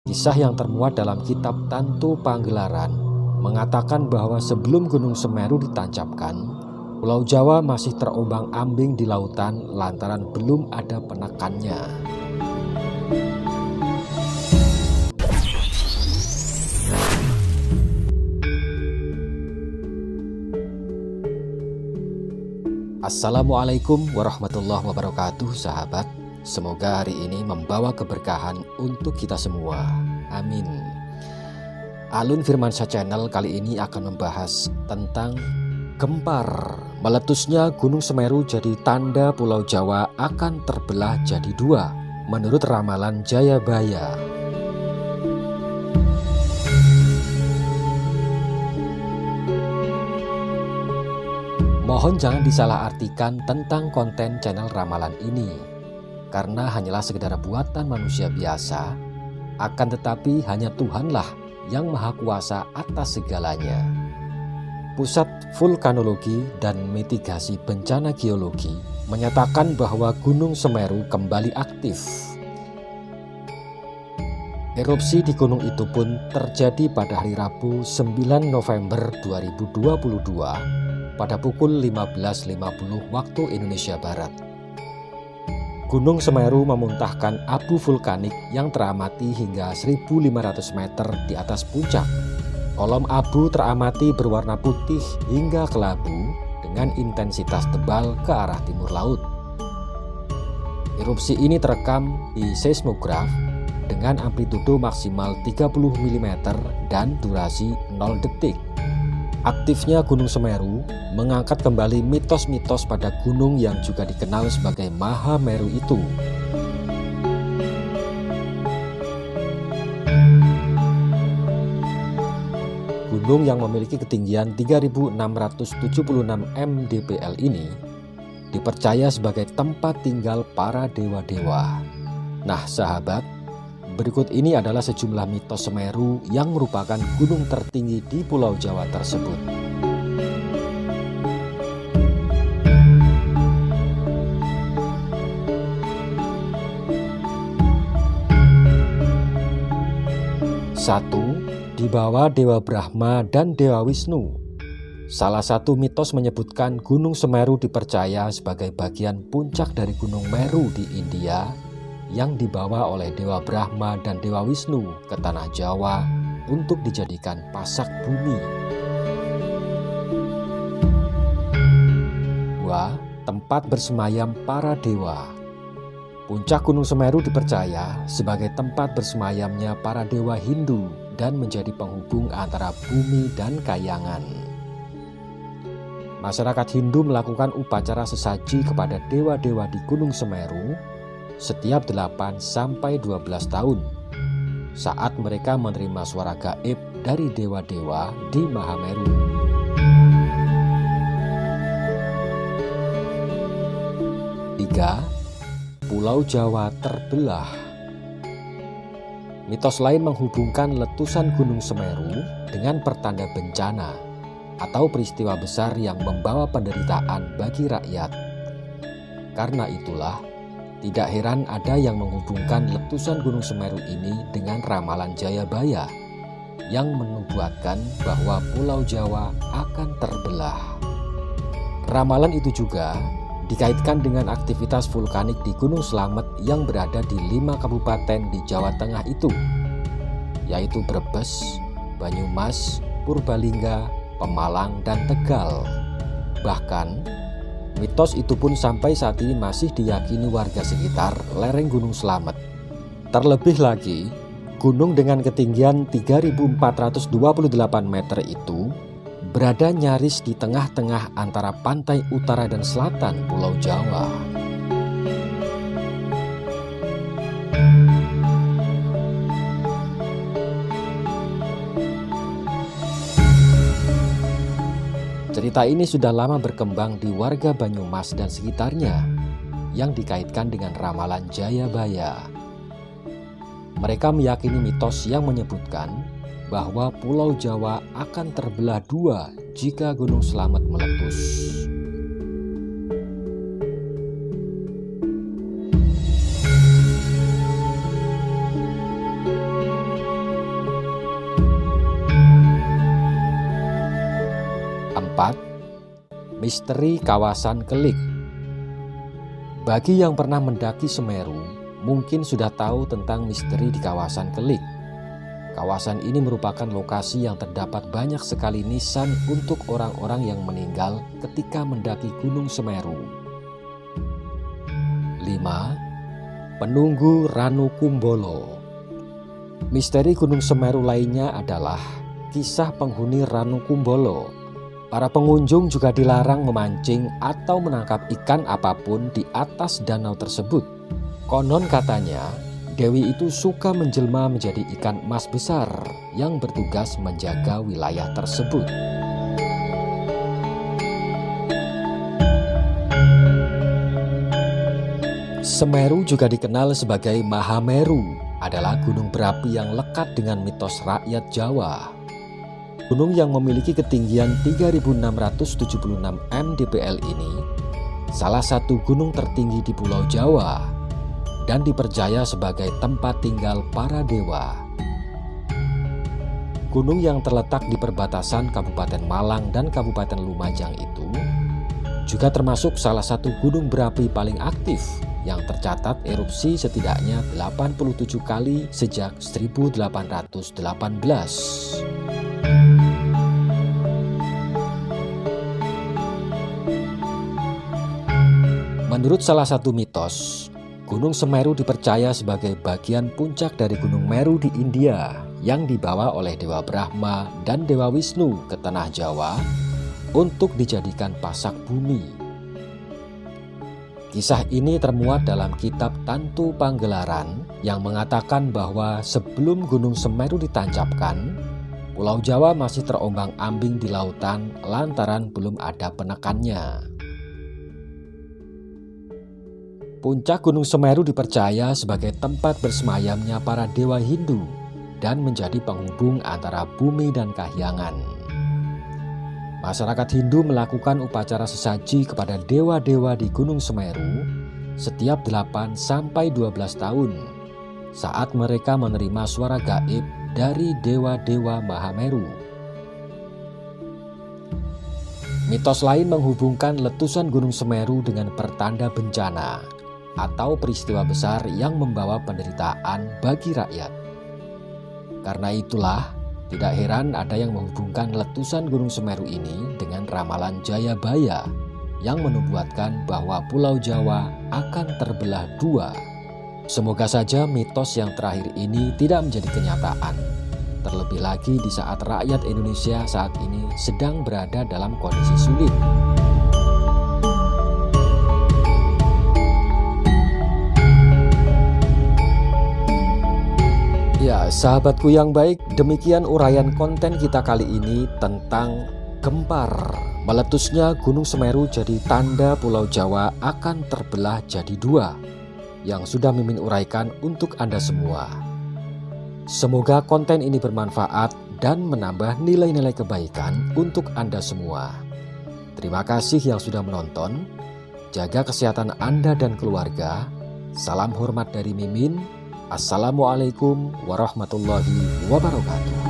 Kisah yang termuat dalam kitab Tantu Panggelaran mengatakan bahwa sebelum Gunung Semeru ditancapkan, Pulau Jawa masih terombang-ambing di lautan lantaran belum ada penekannya. Assalamualaikum warahmatullahi wabarakatuh, sahabat. Semoga hari ini membawa keberkahan untuk kita semua. Amin. Alun Firmansyah Channel kali ini akan membahas tentang gempar. Meletusnya Gunung Semeru jadi tanda Pulau Jawa akan terbelah jadi dua, menurut ramalan Jayabaya. Mohon jangan disalahartikan tentang konten channel ramalan ini, karena hanyalah sekedar buatan manusia biasa, akan tetapi hanya Tuhanlah yang maha kuasa atas segalanya. Pusat Vulkanologi dan Mitigasi Bencana Geologi menyatakan bahwa Gunung Semeru kembali aktif. Erupsi di gunung itu pun terjadi pada hari Rabu 9 November 2022 pada pukul 15.50 waktu Indonesia Barat. Gunung Semeru memuntahkan abu vulkanik yang teramati hingga 1.500 meter di atas puncak. Kolom abu teramati berwarna putih hingga kelabu dengan intensitas tebal ke arah timur laut. Erupsi ini terekam di seismograf dengan amplitudo maksimal 30 mm dan durasi 0 detik. Aktifnya Gunung Semeru mengangkat kembali mitos-mitos pada gunung yang juga dikenal sebagai Mahameru itu. Gunung yang memiliki ketinggian 3.676 mdpl ini dipercaya sebagai tempat tinggal para dewa-dewa. Nah, sahabat, berikut ini adalah sejumlah mitos Semeru yang merupakan gunung tertinggi di Pulau Jawa tersebut. Satu, dibawa Dewa Brahma dan Dewa Wisnu. Salah satu mitos menyebutkan Gunung Semeru dipercaya sebagai bagian puncak dari Gunung Meru di India yang dibawa oleh Dewa Brahma dan Dewa Wisnu ke tanah Jawa untuk dijadikan pasak bumi. 2. Tempat bersemayam para dewa. Puncak Gunung Semeru dipercaya sebagai tempat bersemayamnya para dewa Hindu dan menjadi penghubung antara bumi dan kayangan. Masyarakat Hindu melakukan upacara sesaji kepada dewa-dewa di Gunung Semeru setiap 8 sampai 12 tahun saat mereka menerima suara gaib dari dewa-dewa di Mahameru. 3. Pulau Jawa terbelah. Mitos lain menghubungkan letusan Gunung Semeru dengan pertanda bencana atau peristiwa besar yang membawa penderitaan bagi rakyat. Karena itulah, tidak heran ada yang menghubungkan letusan Gunung Semeru ini dengan ramalan Jayabaya yang menubuatkan bahwa Pulau Jawa akan terbelah. Ramalan itu juga dikaitkan dengan aktivitas vulkanik di Gunung Slamet yang berada di 5 kabupaten di Jawa Tengah itu, yaitu Brebes, Banyumas, Purbalingga, Pemalang, dan Tegal. Bahkan mitos itu pun sampai saat ini masih diyakini warga sekitar lereng Gunung Slamet. Terlebih lagi, gunung dengan ketinggian 3.428 meter itu berada nyaris di tengah-tengah antara pantai utara dan selatan Pulau Jawa. Cerita ini sudah lama berkembang di warga Banyumas dan sekitarnya yang dikaitkan dengan ramalan Jayabaya. Mereka meyakini mitos yang menyebutkan bahwa Pulau Jawa akan terbelah dua jika Gunung Slamet meletus. keempat, misteri kawasan Kelik. Bagi yang pernah mendaki Semeru, mungkin sudah tahu tentang misteri di kawasan Kelik. Kawasan ini merupakan lokasi yang terdapat banyak sekali nisan untuk orang-orang yang meninggal ketika mendaki Gunung Semeru. 5. Penunggu Ranukumbolo. Misteri Gunung Semeru lainnya adalah kisah penghuni Ranukumbolo. Para pengunjung juga dilarang memancing atau menangkap ikan apapun di atas danau tersebut. Konon katanya, Dewi itu suka menjelma menjadi ikan emas besar yang bertugas menjaga wilayah tersebut. Semeru juga dikenal sebagai Mahameru, adalah gunung berapi yang lekat dengan mitos rakyat Jawa. Gunung yang memiliki ketinggian 3.676 mdpl ini salah satu gunung tertinggi di Pulau Jawa dan dipercaya sebagai tempat tinggal para dewa. Gunung yang terletak di perbatasan Kabupaten Malang dan Kabupaten Lumajang itu juga termasuk salah satu gunung berapi paling aktif yang tercatat erupsi setidaknya 87 kali sejak 1818. Menurut salah satu mitos, Gunung Semeru dipercaya sebagai bagian puncak dari Gunung Meru di India yang dibawa oleh Dewa Brahma dan Dewa Wisnu ke tanah Jawa untuk dijadikan pasak bumi. Kisah ini termuat dalam kitab Tantu Panggelaran yang mengatakan bahwa sebelum Gunung Semeru ditancapkan, Pulau Jawa masih terombang-ambing di lautan lantaran belum ada penekannya. Puncak Gunung Semeru dipercaya sebagai tempat bersemayamnya para dewa Hindu dan menjadi penghubung antara bumi dan kahyangan. Masyarakat Hindu melakukan upacara sesaji kepada dewa-dewa di Gunung Semeru setiap 8 sampai 12 tahun saat mereka menerima suara gaib dari dewa-dewa Mahameru. Mitos lain menghubungkan letusan Gunung Semeru dengan pertanda bencana atau peristiwa besar yang membawa penderitaan bagi rakyat. Karena itulah, tidak heran ada yang menghubungkan letusan Gunung Semeru ini dengan ramalan Jayabaya yang menubuatkan bahwa Pulau Jawa akan terbelah dua. Semoga saja mitos yang terakhir ini tidak menjadi kenyataan. Terlebih lagi di saat rakyat Indonesia saat ini sedang berada dalam kondisi sulit. Ya, sahabatku yang baik, demikian uraian konten kita kali ini tentang gempar. Meletusnya Gunung Semeru jadi tanda Pulau Jawa akan terbelah jadi dua, yang sudah Mimin uraikan untuk Anda semua. Semoga konten ini bermanfaat dan menambah nilai-nilai kebaikan untuk Anda semua. Terima kasih yang sudah menonton. Jaga kesehatan Anda dan keluarga. Salam hormat dari Mimin. Assalamualaikum warahmatullahi wabarakatuh.